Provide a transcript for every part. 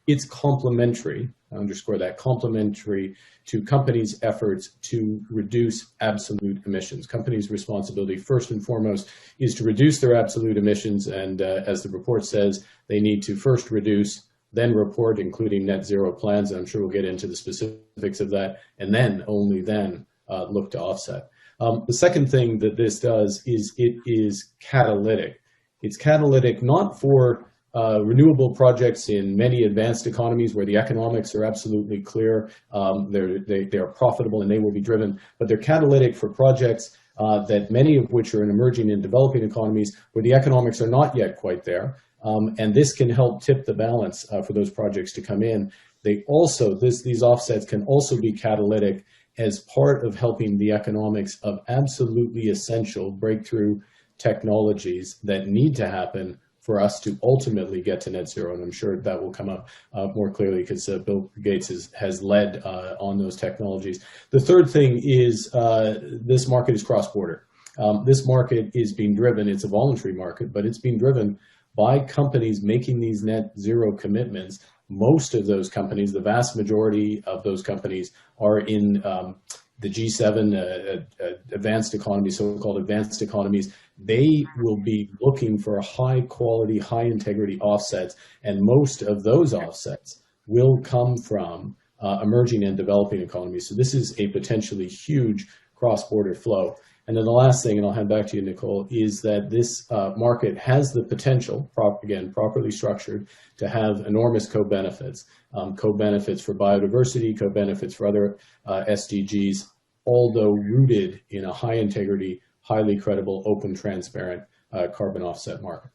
it's complementary, I underscore that, complementary to companies' efforts to reduce absolute emissions. Companies' responsibility, first and foremost, is to reduce their absolute emissions, and as the report says, they need to first reduce, then report, including net zero plans, and I'm sure we'll get into the specifics of that, and then, only then, look to offset. The second thing that this does is it is catalytic. It's catalytic not for renewable projects in many advanced economies where the economics are absolutely clear, they are profitable and they will be driven, but they're catalytic for projects that many of which are in emerging and developing economies where the economics are not yet quite there. And this can help tip the balance for those projects to come in. They also, these offsets can also be catalytic as part of helping the economics of absolutely essential breakthrough technologies that need to happen for us to ultimately get to net zero. And I'm sure that will come up more clearly because Bill Gates has led on those technologies. The third thing is this market is cross-border. This market is being driven, it's a voluntary market, but it's being driven by companies making these net zero commitments. Most of those companies, the vast majority of those companies, are in the G7 advanced economies, so-called advanced economies. They will be looking for high quality, high integrity offsets, and most of those offsets will come from emerging and developing economies. So this is a potentially huge cross-border flow. And then the last thing, and I'll hand back to you, Nicole, is that this market has the potential, again, properly structured, to have enormous co-benefits. Co-benefits for biodiversity, co-benefits for other SDGs, although rooted in a high integrity, highly credible, open, transparent carbon offset market.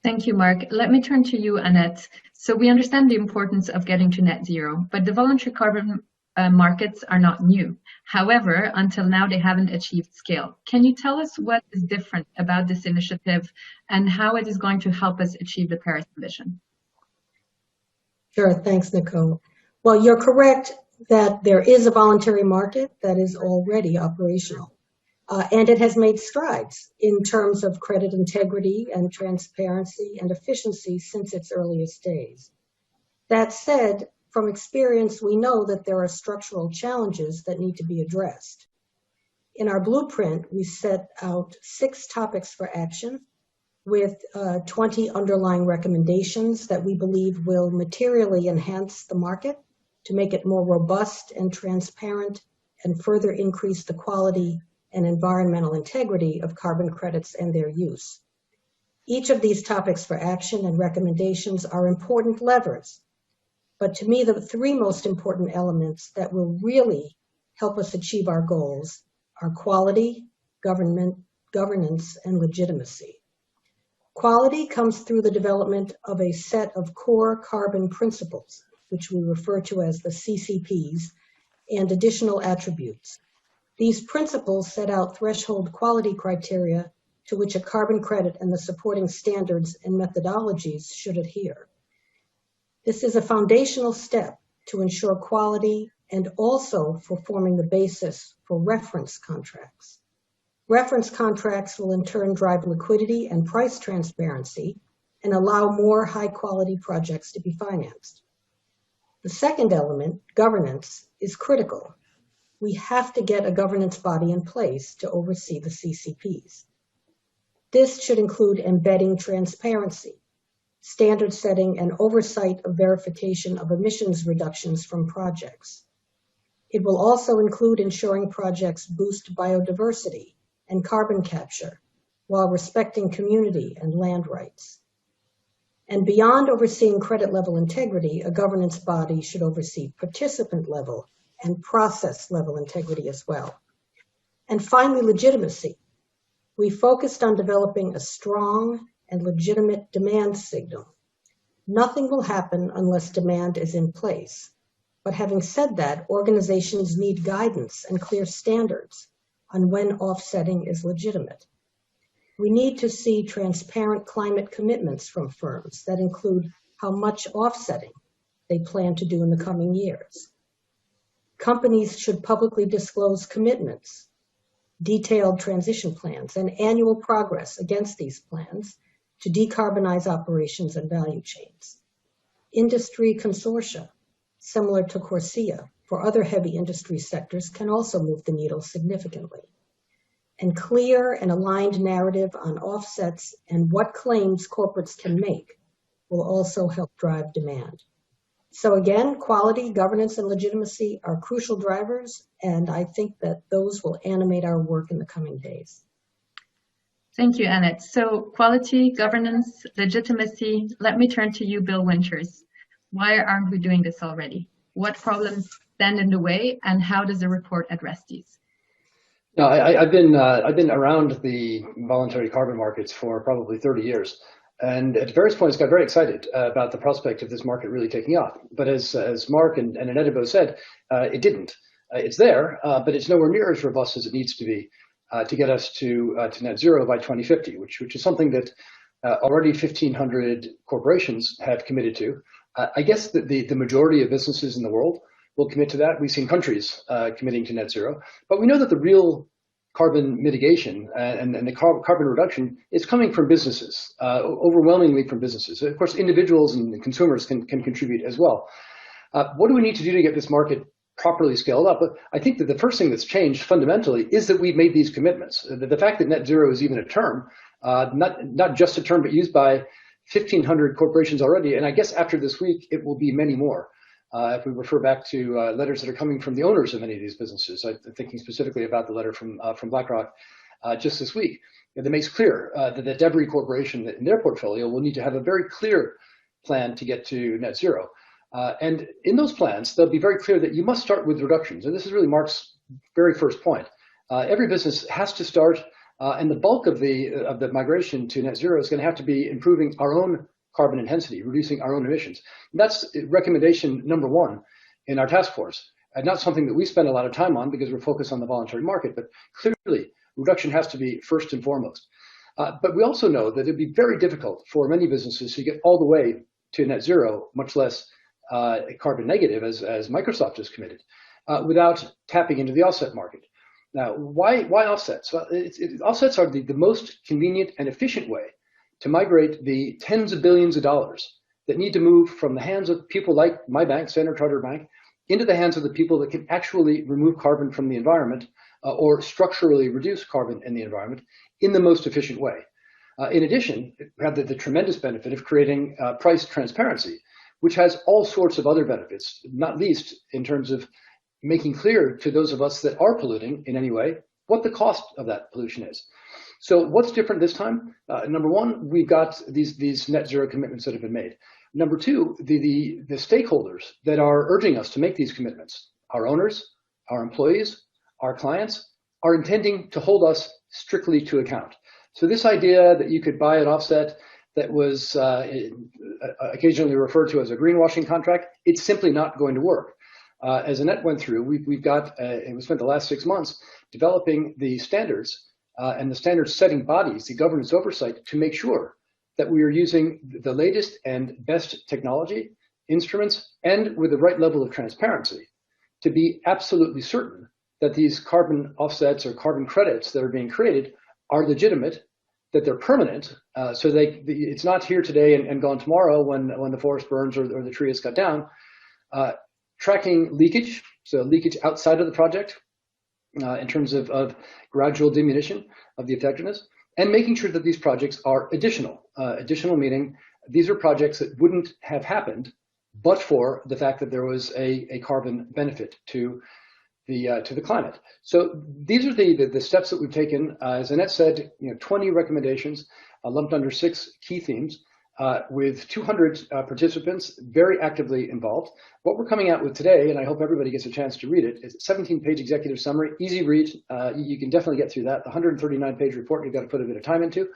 Thank you, Mark. Let me turn to you, Annette. So we understand the importance of getting to net zero, but the voluntary carbon markets are not new. However, until now, they haven't achieved scale. Can you tell us what is different about this initiative and how it is going to help us achieve the Paris ambition? Sure, thanks, Nicole. Well, you're correct that there is a voluntary market that is already operational. And it has made strides in terms of credit integrity and transparency and efficiency since its earliest days. That said, from experience, we know that there are structural challenges that need to be addressed. In our blueprint, we set out 6 topics for action with 20 underlying recommendations that we believe will materially enhance the market to make it more robust and transparent and further increase the quality and environmental integrity of carbon credits and their use. Each of these topics for action and recommendations are important levers. But to me, the 3 most important elements that will really help us achieve our goals are quality, governance, and legitimacy. Quality comes through the development of a set of core carbon principles, which we refer to as the CCPs, and additional attributes. These principles set out threshold quality criteria to which a carbon credit and the supporting standards and methodologies should adhere. This is a foundational step to ensure quality and also for forming the basis for reference contracts. Reference contracts will in turn drive liquidity and price transparency and allow more high-quality projects to be financed. The second element, governance, is critical. We have to get a governance body in place to oversee the CCPs. This should include embedding transparency, standard setting, and oversight of verification of emissions reductions from projects. It will also include ensuring projects boost biodiversity and carbon capture while respecting community and land rights. And beyond overseeing credit level integrity, a governance body should oversee participant level and process level integrity as well. And finally, legitimacy. We focused on developing a strong and legitimate demand signal. Nothing will happen unless demand is in place. But having said that, organizations need guidance and clear standards on when offsetting is legitimate. We need to see transparent climate commitments from firms that include how much offsetting they plan to do in the coming years. Companies should publicly disclose commitments, detailed transition plans, and annual progress against these plans to decarbonize operations and value chains. Industry consortia, similar to Corsia, for other heavy industry sectors can also move the needle significantly. And clear and aligned narrative on offsets and what claims corporates can make will also help drive demand. So again, quality, governance, and legitimacy are crucial drivers, and I think that those will animate our work in the coming days. Thank you, Annette. So quality, governance, legitimacy. Let me turn to you, Bill Winters. Why aren't we doing this already? What problems stand in the way, and how does the report address these? No, I've been around the voluntary carbon markets for probably 30 years, and at various points got very excited about the prospect of this market really taking off. But as Mark and Annette both said, it didn't. It's there, but it's nowhere near as robust as it needs to be to get us to net zero by 2050, which is something that already 1,500 corporations have committed to. I guess that the majority of businesses in the world will commit to that. We've seen countries committing to net zero, but we know that the real carbon mitigation and the carbon reduction is coming from businesses, overwhelmingly from businesses. Of course, individuals and consumers can contribute as well. What do we need to do to get this market properly scaled up? But I think that the first thing that's changed fundamentally is that we've made these commitments. The fact that net zero is even a term, not just a term, but used by 1,500 corporations already, and I guess after this week, it will be many more. If we refer back to letters that are coming from the owners of many of these businesses, I'm thinking specifically about the letter from BlackRock just this week, that makes clear that every corporation in their portfolio will need to have a very clear plan to get to net zero. And in those plans, they'll be very clear that you must start with reductions. And this is really Mark's very first point. Every business has to start, and the bulk of the migration to net zero is going to have to be improving our own carbon intensity, reducing our own emissions. And that's recommendation number one in our task force. And not something that we spend a lot of time on because we're focused on the voluntary market, but clearly reduction has to be first and foremost. But we also know that it'd be very difficult for many businesses to get all the way to net zero, much less carbon negative, as Microsoft has committed, without tapping into the offset market. Now, why offsets? Well, offsets are the most convenient and efficient way to migrate the tens of billions of dollars that need to move from the hands of people like my bank, Standard Chartered Bank, into the hands of the people that can actually remove carbon from the environment or structurally reduce carbon in the environment in the most efficient way. In addition, we have the tremendous benefit of creating price transparency, which has all sorts of other benefits, not least in terms of making clear to those of us that are polluting in any way what the cost of that pollution is. So what's different this time? Number one, we've got these net zero commitments that have been made. Number two, the stakeholders that are urging us to make these commitments, our owners, our employees, our clients, are intending to hold us strictly to account. So this idea that you could buy an offset that was occasionally referred to as a greenwashing contract, it's simply not going to work. As Annette went through, we've got, and we spent the last 6 months developing the standards and the standards setting bodies, the governance oversight, to make sure that we are using the latest and best technology, instruments, and with the right level of transparency to be absolutely certain that these carbon offsets or carbon credits that are being created are legitimate, that they're permanent, so it's not here today and gone tomorrow when the forest burns or the tree is cut down. Tracking leakage, so leakage outside of the project in terms of gradual diminution of the effectiveness, and making sure that these projects are additional. Additional meaning these are projects that wouldn't have happened but for the fact that there was a carbon benefit to the climate. So these are the steps that we've taken. As Annette said, 20 recommendations lumped under 6 key themes. With 200 participants very actively involved. What we're coming out with today, and I hope everybody gets a chance to read it, is a 17-page executive summary, easy read. You can definitely get through that. The 139-page report you've got to put a bit of time into.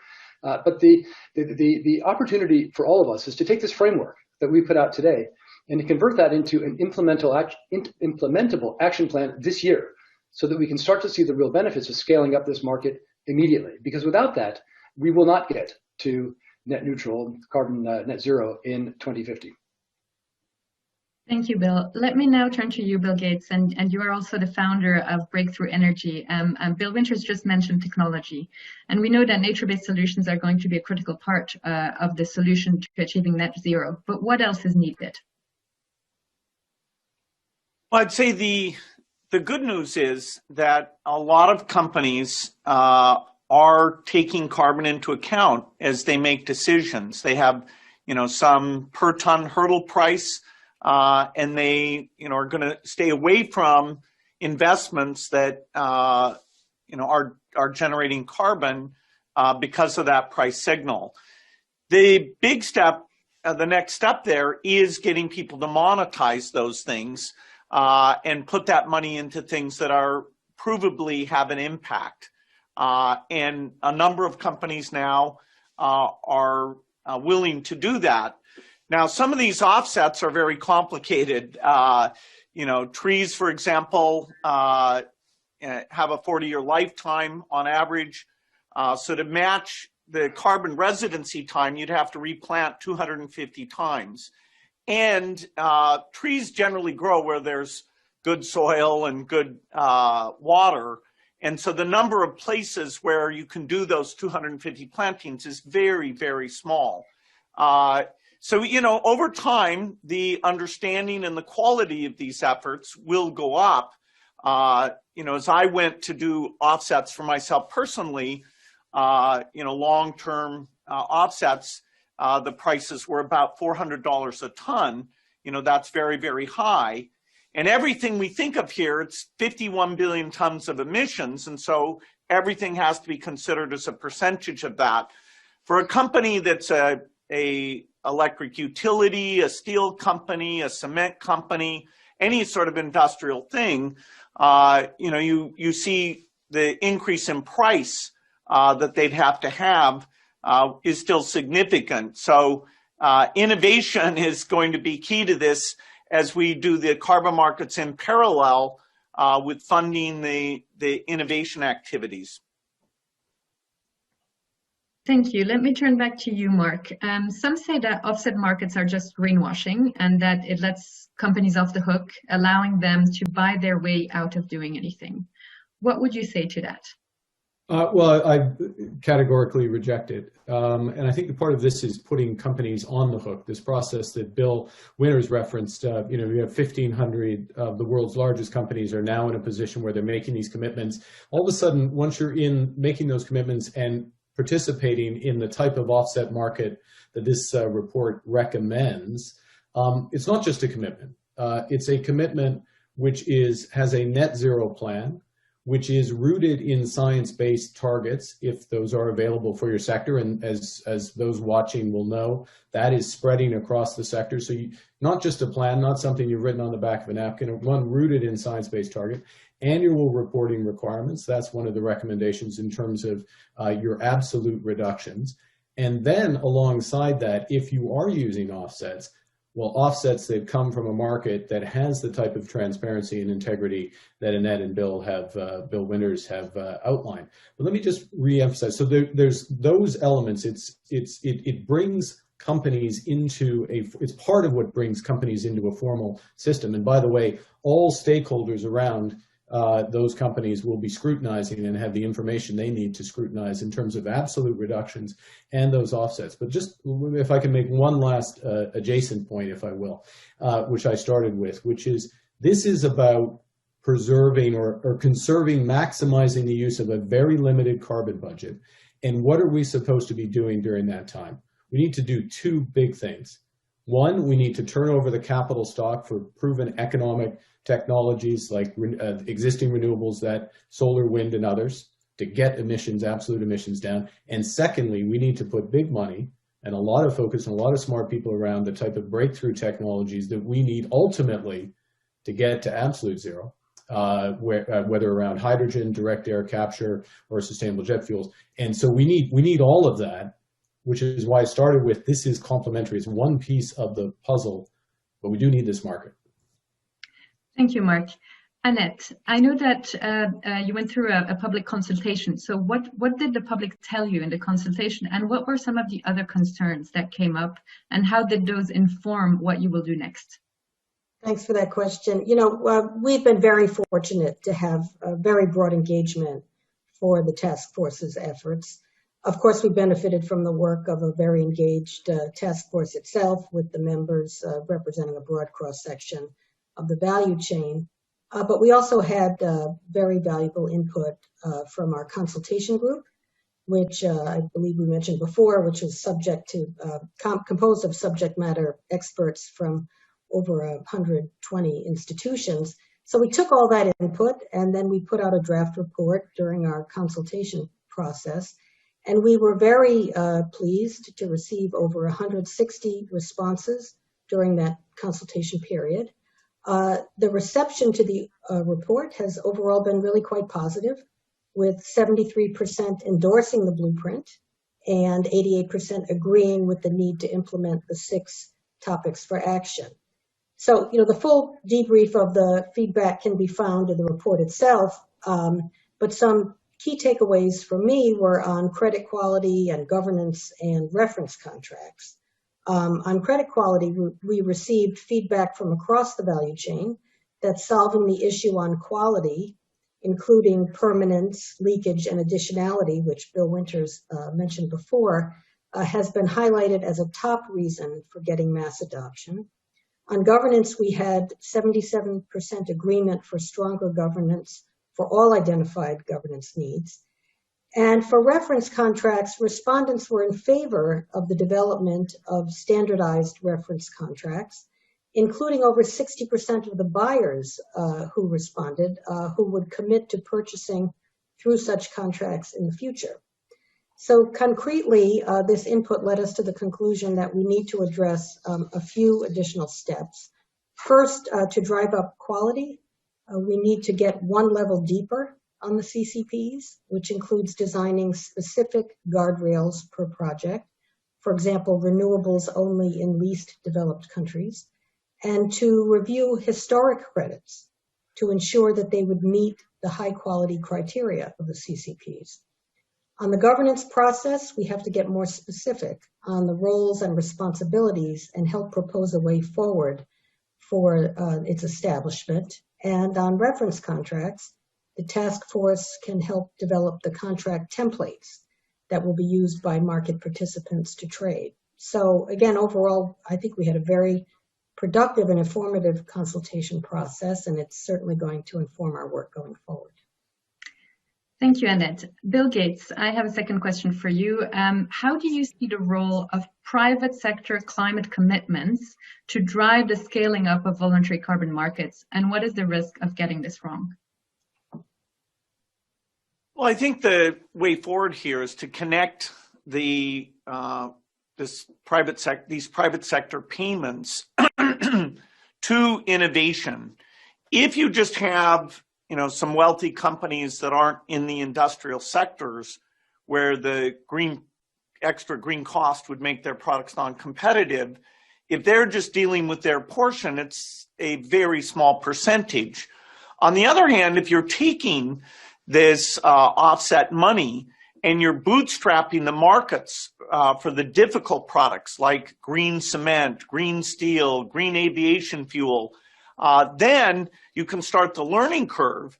But the opportunity for all of us is to take this framework that we put out today and to convert that into an implementable action plan this year so that we can start to see the real benefits of scaling up this market immediately. Because without that, we will not get to net neutral, carbon net zero in 2050. Thank you, Bill. Let me now turn to you, Bill Gates, and you are also the founder of Breakthrough Energy. Bill Winters just mentioned technology, and we know that nature-based solutions are going to be a critical part of the solution to achieving net zero. But what else is needed? Well, I'd say the good news is that a lot of companies are taking carbon into account as they make decisions. They have, some per ton hurdle price. And they, are going to stay away from investments that, are generating carbon because of that price signal. The big step, the next step there is getting people to monetize those things and put that money into things that are provably have an impact. And a number of companies now are willing to do that. Now, some of these offsets are very complicated. Trees, for example, have a 40-year lifetime on average. So to match the carbon residency time, you'd have to replant 250 times. And trees generally grow where there's good soil and good water. And so the number of places where you can do those 250 plantings is very, very small. So, over time, the understanding and the quality of these efforts will go up. As I went to do offsets for myself personally, long-term offsets, the prices were about $400 a ton. That's very, very high. And everything we think of here, it's 51 billion tons of emissions. And so everything has to be considered as a percentage of that. For a company that's a electric utility, a steel company, a cement company, any sort of industrial thing, you see the increase in price that they'd have to have is still significant. So innovation is going to be key to this as we do the carbon markets in parallel with funding the innovation activities. Thank you. Let me turn back to you, Mark. Some say that offset markets are just greenwashing and that it lets companies off the hook, allowing them to buy their way out of doing anything. What would you say to that? Well, I categorically reject it. And I think the part of this is putting companies on the hook. This process that Bill Winters referenced, we have 1,500 of the world's largest companies are now in a position where they're making these commitments. All of a sudden, once you're in making those commitments and participating in the type of offset market that this report recommends, it's not just a commitment. It's a commitment which has a net zero plan, which is rooted in science-based targets, if those are available for your sector. And as those watching will know, that is spreading across the sector. So not just a plan, not something you've written on the back of a napkin, one rooted in science-based target. Annual reporting requirements, that's one of the recommendations in terms of your absolute reductions. And then alongside that, if you are using offsets, well, offsets that come from a market that has the type of transparency and integrity that Annette and Bill Winters have outlined. But let me just reemphasize. So there's those elements. It brings companies it's part of what brings companies into a formal system. And by the way, all stakeholders around those companies will be scrutinizing and have the information they need to scrutinize in terms of absolute reductions and those offsets. But just if I can make one last adjacent point, if I will, which I started with, which is this is about preserving or conserving, maximizing the use of a very limited carbon budget. And what are we supposed to be doing during that time? We need to do two big things. One, we need to turn over the capital stock for proven economic technologies like existing renewables, that solar, wind, and others, to get emissions, absolute emissions down. And secondly, we need to put big money and a lot of focus and a lot of smart people around the type of breakthrough technologies that we need ultimately to get to absolute zero, whether around hydrogen, direct air capture, or sustainable jet fuels. And so we need all of that, which is why I started with this is complementary. It's one piece of the puzzle, but we do need this market. Thank you, Mark. Annette, I know that you went through a public consultation. So what did the public tell you in the consultation, and what were some of the other concerns that came up, and how did those inform what you will do next? Thanks for that question. We've been very fortunate to have a very broad engagement for the task force's efforts. Of course, we benefited from the work of a very engaged task force itself, with the members representing a broad cross-section of the value chain. But we also had very valuable input from our consultation group, which I believe we mentioned before, which is composed of subject matter experts from over 120 institutions. So we took all that input, and then we put out a draft report during our consultation process. And we were very pleased to receive over 160 responses during that consultation period. The reception to the report has overall been really quite positive, with 73% endorsing the blueprint and 88% agreeing with the need to implement the 6 topics for action. So, the full debrief of the feedback can be found in the report itself, but some key takeaways for me were on credit quality and governance and reference contracts. On credit quality, we received feedback from across the value chain that solving the issue on quality, including permanence, leakage, and additionality, which Bill Winters mentioned before, has been highlighted as a top reason for getting mass adoption. On governance, we had 77% agreement for stronger governance for all identified governance needs. And for reference contracts, respondents were in favor of the development of standardized reference contracts, including over 60% of the buyers who responded who would commit to purchasing through such contracts in the future. So concretely, this input led us to the conclusion that we need to address a few additional steps. First, to drive up quality, we need to get one level deeper on the CCPs, which includes designing specific guardrails per project, for example, renewables only in least developed countries, and to review historic credits to ensure that they would meet the high quality criteria of the CCPs. On the governance process, we have to get more specific on the roles and responsibilities and help propose a way forward for its establishment. And on reference contracts, the task force can help develop the contract templates that will be used by market participants to trade. So again, overall, I think we had a very productive and informative consultation process, and it's certainly going to inform our work going forward. Thank you, Annette. Bill Gates, I have a second question for you. How do you see the role of private sector climate commitments to drive the scaling up of voluntary carbon markets, and what is the risk of getting this wrong? Well, I think the way forward here is to connect these private sector payments to innovation. If you just have some wealthy companies that aren't in the industrial sectors where the extra green cost would make their products non-competitive, if they're just dealing with their portion, it's a very small percentage. On the other hand, if you're taking this offset money and you're bootstrapping the markets for the difficult products like green cement, green steel, green aviation fuel, then you can start the learning curve.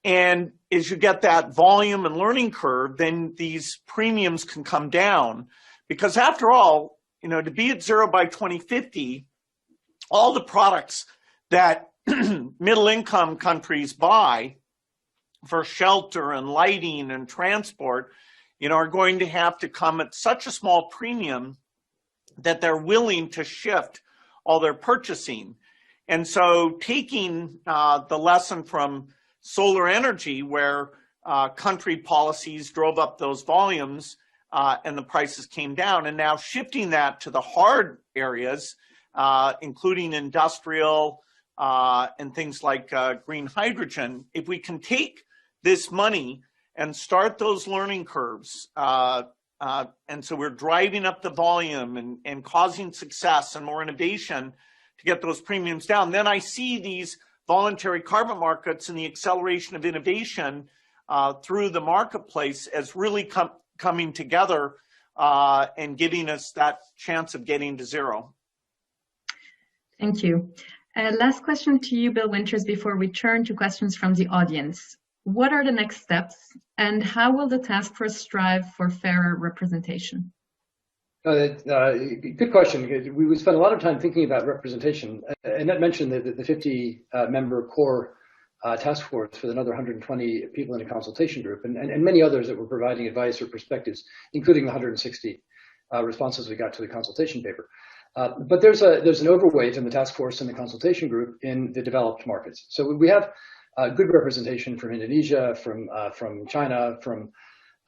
And as you get that volume and learning curve, then these premiums can come down. Because after all, to be at zero by 2050, all the products that middle income countries buy for shelter and lighting and transport, are going to have to come at such a small premium that they're willing to shift all their purchasing. And so taking the lesson from solar energy, where country policies drove up those volumes and the prices came down, and now shifting that to the hard areas, including industrial and things like green hydrogen, if we can take this money and start those learning curves, and so we're driving up the volume and causing success and more innovation to get those premiums down, then I see these voluntary carbon markets and the acceleration of innovation through the marketplace as really coming together and giving us that chance of getting to zero. Thank you. Last question to you, Bill Winters, before we turn to questions from the audience. What are the next steps, and how will the task force strive for fairer representation? Good question. We spent a lot of time thinking about representation. Annette mentioned the 50-member core task force with another 120 people in a consultation group, and many others that were providing advice or perspectives, including the 160 responses we got to the consultation paper. But there's an overweight in the task force and the consultation group in the developed markets. So we have good representation from Indonesia, from China, from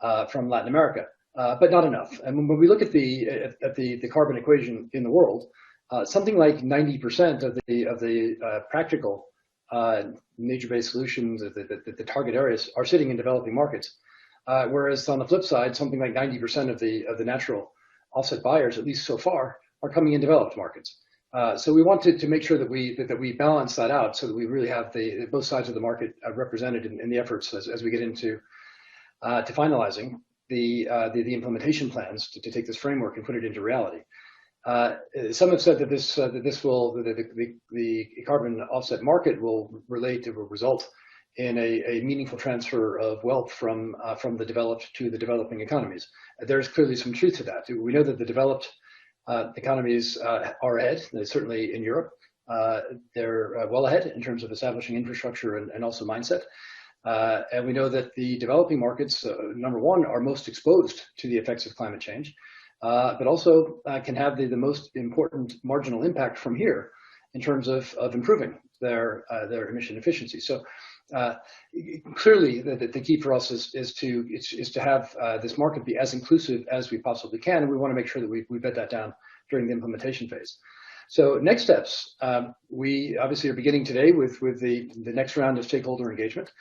Latin America, but not enough. And when we look at the carbon equation in the world, something like 90% of the practical nature-based solutions, the target areas, are sitting in developing markets, whereas on the flip side, something like 90% of the natural offset buyers, at least so far, are coming in developed markets. So we wanted to make sure that we balance that out so that we really have both sides of the market represented in the efforts as we get into to finalizing the implementation plans to take this framework and put it into reality. Some have said that the carbon offset market will result in a meaningful transfer of wealth from the developed to the developing economies. There's clearly some truth to that. We know that the developed economies are ahead, certainly in Europe. They're well ahead in terms of establishing infrastructure and also mindset. And we know that the developing markets, number one, are most exposed to the effects of climate change, but also can have the most important marginal impact from here in terms of improving their emission efficiency. So clearly, the key for us is to have this market be as inclusive as we possibly can, and we want to make sure that we bed that down during the implementation phase. So next steps, we obviously are beginning today with the next round of stakeholder engagement.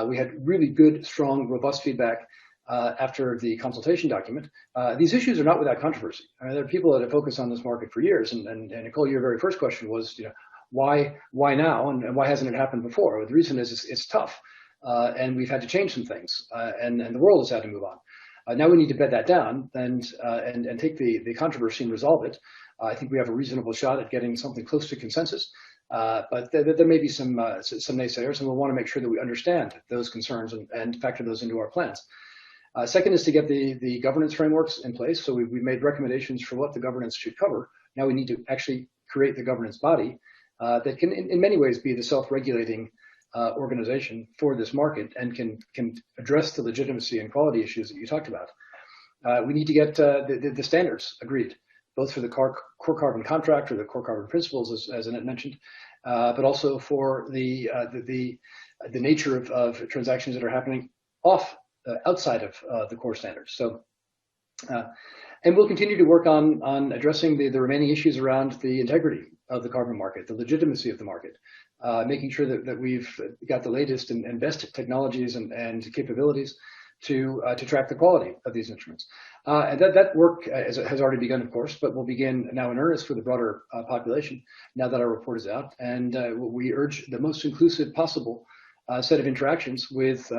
We had really good, strong, robust feedback after the consultation document. These issues are not without controversy. I mean, there are people that have focused on this market for years, and Nicole, your very first question was, why now, and why hasn't it happened before? Well, the reason is it's tough, and we've had to change some things, and the world has had to move on. Now we need to bed that down and take the controversy and resolve it. I think we have a reasonable shot at getting something close to consensus, but there may be some naysayers, and we'll want to make sure that we understand those concerns and factor those into our plans. Second is to get the governance frameworks in place. So we've made recommendations for what the governance should cover. Now we need to actually create the governance body that can, in many ways, be the self-regulating organization for this market and can address the legitimacy and quality issues that you talked about. We need to get the standards agreed, both for the core carbon contract or the core carbon principles, as Annette mentioned, but also for the nature of transactions that are happening outside of the core standards. So, and we'll continue to work on addressing the remaining issues around the integrity of the carbon market, the legitimacy of the market, making sure that we've got the latest and best technologies and capabilities to track the quality of these instruments. And that work has already begun, of course, but will begin now in earnest for the broader population now that our report is out. And we urge the most inclusive possible set of interactions with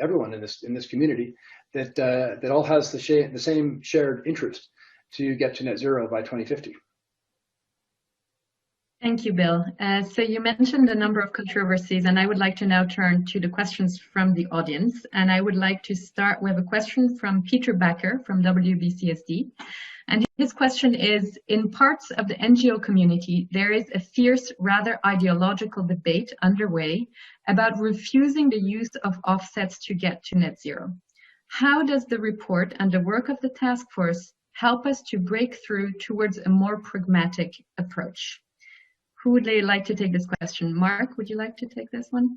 everyone in this community that all has the same shared interest to get to net zero by 2050. Thank you, Bill. So you mentioned a number of controversies, and I would like to now turn to the questions from the audience. And I would like to start with a question from Peter Backer from WBCSD. And his question is, in parts of the NGO community, there is a fierce, rather ideological debate underway about refusing the use of offsets to get to net zero. How does the report and the work of the task force help us to break through towards a more pragmatic approach? Who would like to take this question? Mark, would you like to take this one?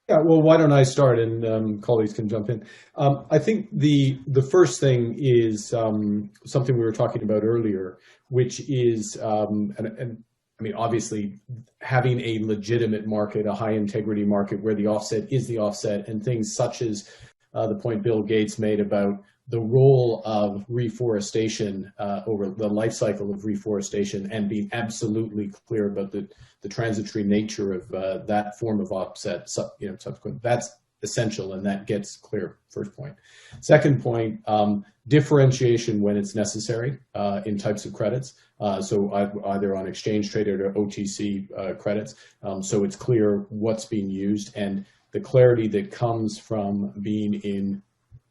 Yeah, well, why don't I start and colleagues can jump in. I think the first thing is something we were talking about earlier, which is, and I mean, obviously, having a legitimate market, a high integrity market where the offset is the offset, and things such as the point Bill Gates made about the role of reforestation over the life cycle of reforestation, and being absolutely clear about the transitory nature of that form of offset, subsequent. That's essential, and that gets clear, first point. Second point, differentiation when it's necessary in types of credits. so either on exchange traded or OTC credits. So it's clear what's being used and the clarity that comes from being in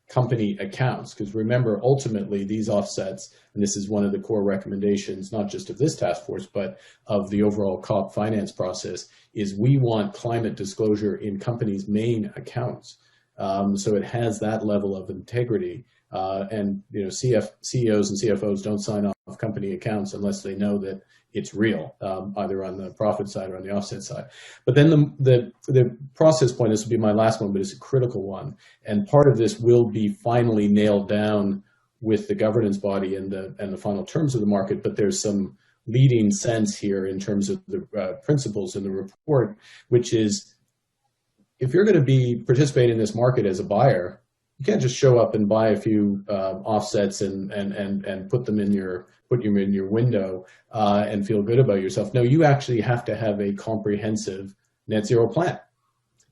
company accounts. Because remember, ultimately, these offsets, and this is one of the core recommendations, not just of this task force, but of the overall COP finance process, is we want climate disclosure in companies' main accounts. So it has that level of integrity. And CEOs and CFOs don't sign off company accounts unless they know that it's real, either on the profit side or on the offset side. But then the process point, this will be my last one, but it's a critical one. And part of this will be finally nailed down with the governance body and the final terms of the market. But there's some leading sense here in terms of the principles in the report, which is if you're going to be participating in this market as a buyer, you can't just show up and buy a few offsets and put them in your window and feel good about yourself. No, you actually have to have a comprehensive net zero plan.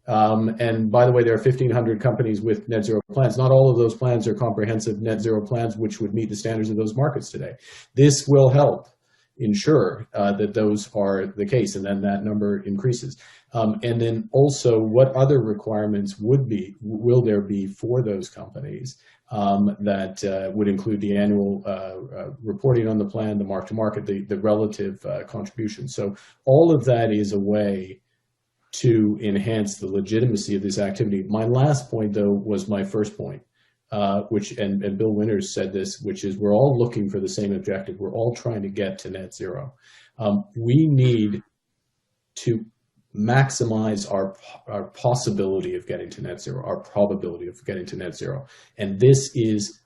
And by the way, there are 1,500 companies with net zero plans. Not all of those plans are comprehensive net zero plans, which would meet the standards of those markets today. This will help ensure that those are the case, and then that number increases. And then also, what other requirements will there be for those companies that would include the annual reporting on the plan, the mark-to-market, the relative contribution. So all of that is a way to enhance the legitimacy of this activity. My last point, though, was my first point. And Bill Winters said this, which is we're all looking for the same objective. We're all trying to get to net zero. We need to maximize our possibility of getting to net zero, our probability of getting to net zero. And this is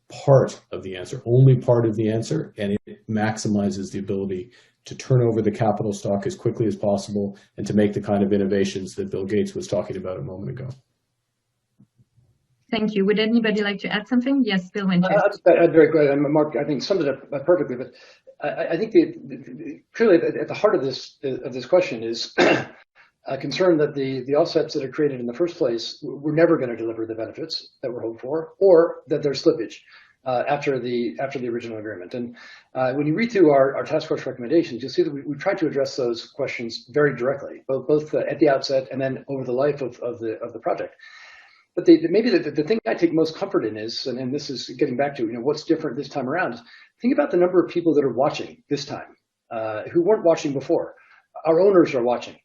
part of the answer, only part of the answer, and it maximizes the ability to turn over the capital stock as quickly as possible and to make the kind of innovations that Bill Gates was talking about a moment ago. Thank you. Would anybody like to add something? Yes, Bill Winters. I'd very great. Mark, I think summed it up perfectly. But I think clearly at the heart of this question is a concern that the offsets that are created in the first place were never going to deliver the benefits that were hoped for, or that there's slippage after the original agreement. And when you read through our task force recommendations, you'll see that we tried to address those questions very directly, both at the outset and then over the life of the project. But maybe the thing I take most comfort in is, and this is getting back to what's different this time around, is think about the number of people that are watching this time who weren't watching before. Our owners are watching.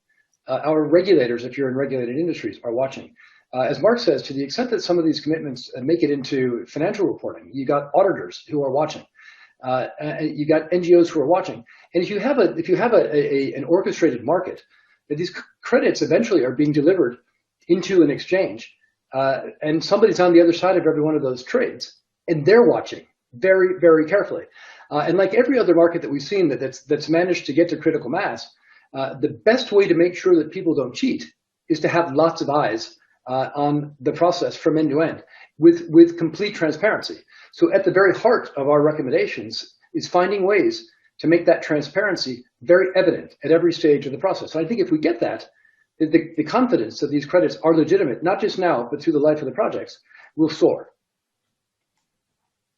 Our regulators, if you're in regulated industries, are watching. As Mark says, to the extent that some of these commitments make it into financial reporting, you got auditors who are watching. You got NGOs who are watching. And if you have an orchestrated market, that these credits eventually are being delivered into an exchange. And somebody's on the other side of every one of those trades, and they're watching very, very carefully. And like every other market that we've seen that's managed to get to critical mass, the best way to make sure that people don't cheat is to have lots of eyes on the process from end to end with complete transparency. So at the very heart of our recommendations is finding ways to make that transparency very evident at every stage of the process. And I think if we get that, the confidence that these credits are legitimate, not just now, but through the life of the projects, will soar.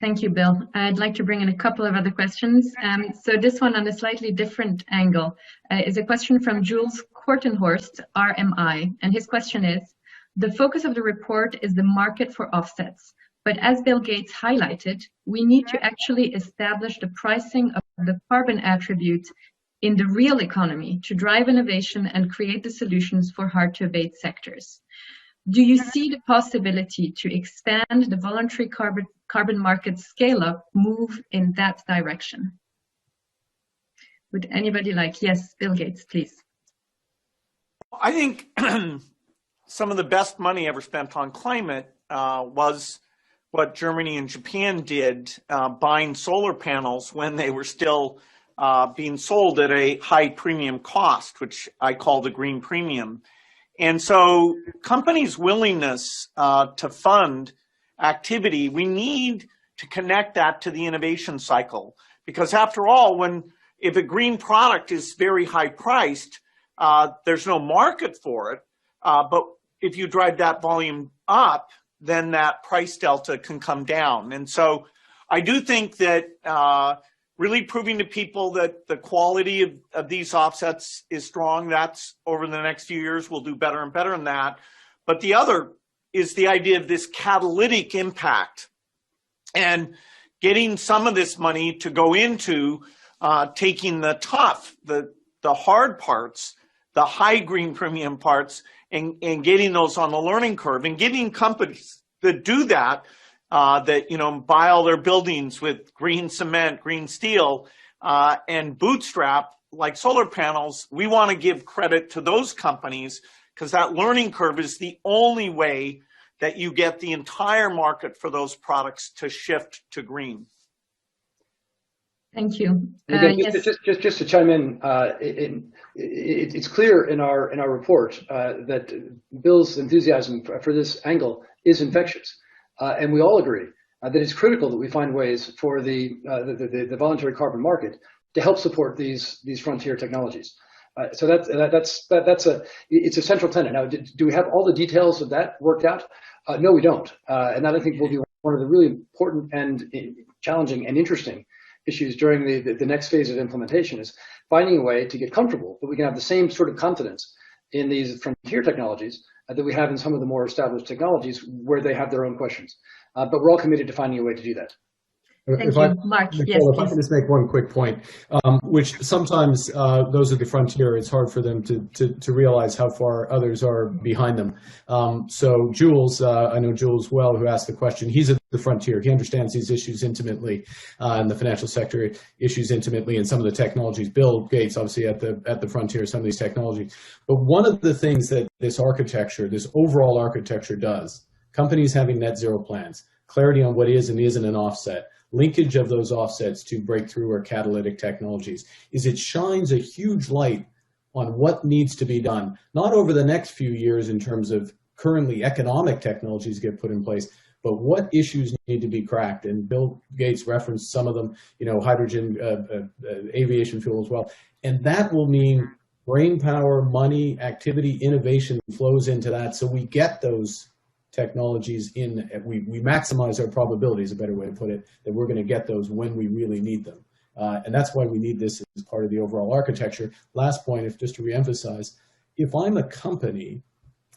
Thank you, Bill. I'd like to bring in a couple of other questions. So this one on a slightly different angle is a question from Jules Kortenhorst, RMI. And his question is, the focus of the report is the market for offsets. But as Bill Gates highlighted, we need to actually establish the pricing of the carbon attributes in the real economy to drive innovation and create the solutions for hard-to-abate sectors. Do you see the possibility to expand the voluntary carbon market scale-up move in that direction? Would anybody like? Yes, Bill Gates, please. I think some of the best money ever spent on climate was what Germany and Japan did, buying solar panels when they were still being sold at a high premium cost, which I call the green premium. And so companies' willingness to fund activity, we need to connect that to the innovation cycle. Because after all, if a green product is very high priced, there's no market for it. But if you drive that volume up, then that price delta can come down. And so I do think that really proving to people that the quality of these offsets is strong. That's over the next few years, we'll do better and better in that. But the other is the idea of this catalytic impact and getting some of this money to go into taking the tough, the hard parts, the high green premium parts, and getting those on the learning curve, and getting companies that do that, buy all their buildings with green cement, green steel, and bootstrap like solar panels. We want to give credit to those companies because that learning curve is the only way that you get the entire market for those products to shift to green. Thank you. Yes. Just to chime in, it's clear in our report that Bill's enthusiasm for this angle is infectious, and we all agree that it's critical that we find ways for the voluntary carbon market to help support these frontier technologies. So it's a central tenet. Now, do we have all the details of that worked out? No, we don't, and that I think will be one of the really important and challenging and interesting issues during the next phase of implementation, is finding a way to get comfortable that we can have the same sort of confidence in these frontier technologies that we have in some of the more established technologies where they have their own questions. But we're all committed to finding a way to do that. Thank you, Mark. Nicole, Yes, if I can just make one quick point, which sometimes those at the frontier, it's hard for them to realize how far others are behind them. So Jules, I know Jules well, who asked the question, he's at the frontier. He understands these issues intimately, and the financial sector issues intimately, and some of the technologies. Bill Gates, obviously at the frontier, some of these technologies. But one of the things that this architecture, this overall architecture does, companies having net zero plans, clarity on what is and isn't an offset, linkage of those offsets to breakthrough or catalytic technologies, is it shines a huge light on what needs to be done, not over the next few years in terms of currently economic technologies get put in place, but what issues need to be cracked. And Bill Gates referenced some of them, hydrogen, aviation fuel as well. And that will mean brain power, money, activity, innovation flows into that. So we get those technologies in, we maximize our probability, is a better way to put it, that we're going to get those when we really need them. And that's why we need this as part of the overall architecture. Last point, just to reemphasize, if I'm a company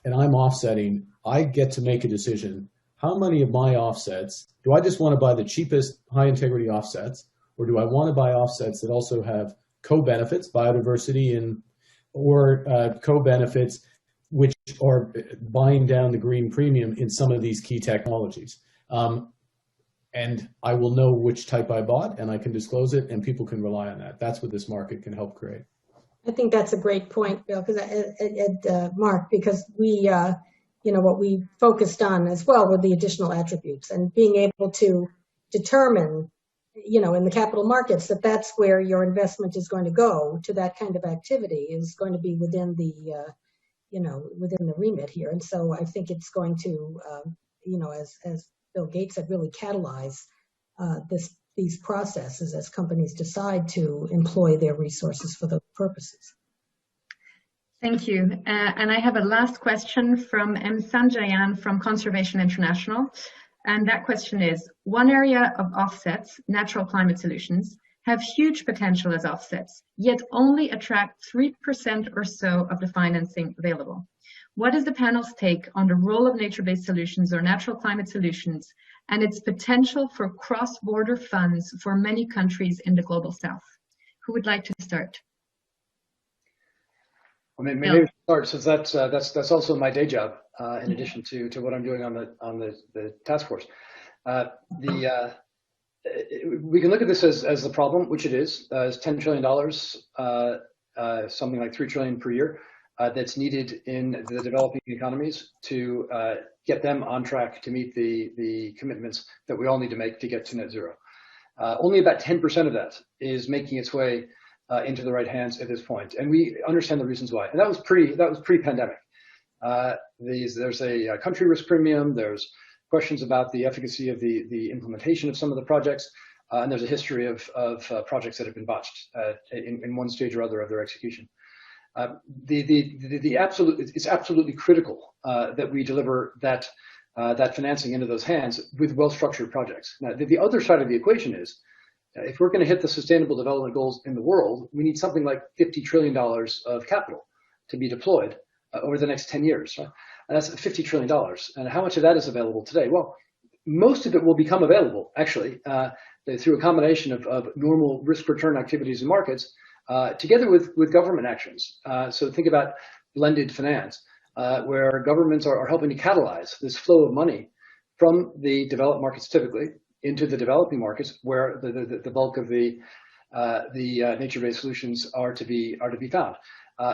and I'm offsetting, I get to make a decision. How many of my offsets, do I just want to buy the cheapest high integrity offsets, or do I want to buy offsets that also have co-benefits, biodiversity, or co-benefits which are buying down the green premium in some of these key technologies? And I will know which type I bought, and I can disclose it, and people can rely on that. That's what this market can help create. I think that's a great point, Bill, because Mark, because we, what we focused on as well were the additional attributes, and being able to determine, in the capital markets, that's where your investment is going to go to, that kind of activity is going to be within the within the remit here. And so I think it's going to, as Bill Gates said, really catalyze these processes as companies decide to employ their resources for those purposes. Thank you. And I have a last question from M. Sanjayan from Conservation International. And that question is, one area of offsets, natural climate solutions, have huge potential as offsets, yet only attract 3% or so of the financing available. What is the panel's take on the role of nature-based solutions or natural climate solutions and its potential for cross-border funds for many countries in the global south? Who would like to start? Well, maybe start, since that's also my day job, in addition to what I'm doing on the task force. We can look at this as the problem, which it is $10 trillion, something like $3 trillion per year, that's needed in the developing economies to get them on track to meet the commitments that we all need to make to get to net zero. Only about 10% of that is making its way into the right hands at this point, and we understand the reasons why. And that was pre-pandemic. There's a country risk premium. There's questions about the efficacy of the implementation of some of the projects, and there's a history of projects that have been botched in one stage or other of their execution. It's absolutely critical that we deliver that financing into those hands with well-structured projects. Now, the other side of the equation is If we're going to hit the sustainable development goals in the world, we need something like $50 trillion of capital to be deployed over the next 10 years. Right? And that's $50 trillion. And how much of that is available today? Well, most of it will become available, actually, through a combination of normal risk return activities in markets, together with government actions. So think about blended finance, where governments are helping to catalyze this flow of money from the developed markets typically into the developing markets, where the bulk of the nature-based solutions are to be found.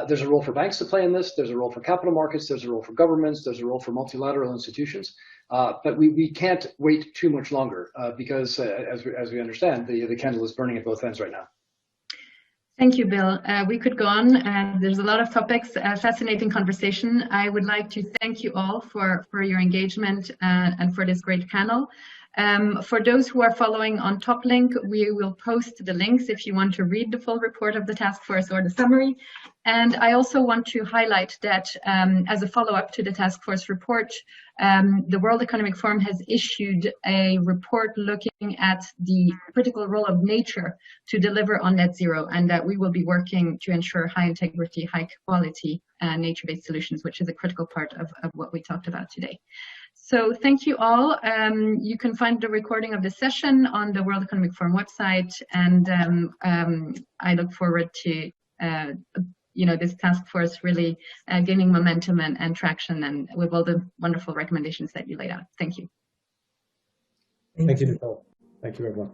There's a role for banks to play in this. There's a role for capital markets. There's a role for governments. There's a role for multilateral institutions. But we can't wait too much longer because, as we understand, the candle is burning at both ends right now. Thank you, Bill. We could go on. There's a lot of topics, fascinating conversation. I would like to thank you all for your engagement and for this great panel. For those who are following on Top Link, we will post the links if you want to read the full report of the task force or the summary. And I also want to highlight that as a follow-up to the task force report, the World Economic Forum has issued a report looking at the critical role of nature to deliver on net zero, and that we will be working to ensure high integrity, high quality nature-based solutions, which is a critical part of what we talked about today. So thank you all. You can find the recording of the session on the World Economic Forum website, and I look forward to this task force really gaining momentum and traction, and with all the wonderful recommendations that you laid out. Thank you. Thank you, Nicole. Thank you, everyone.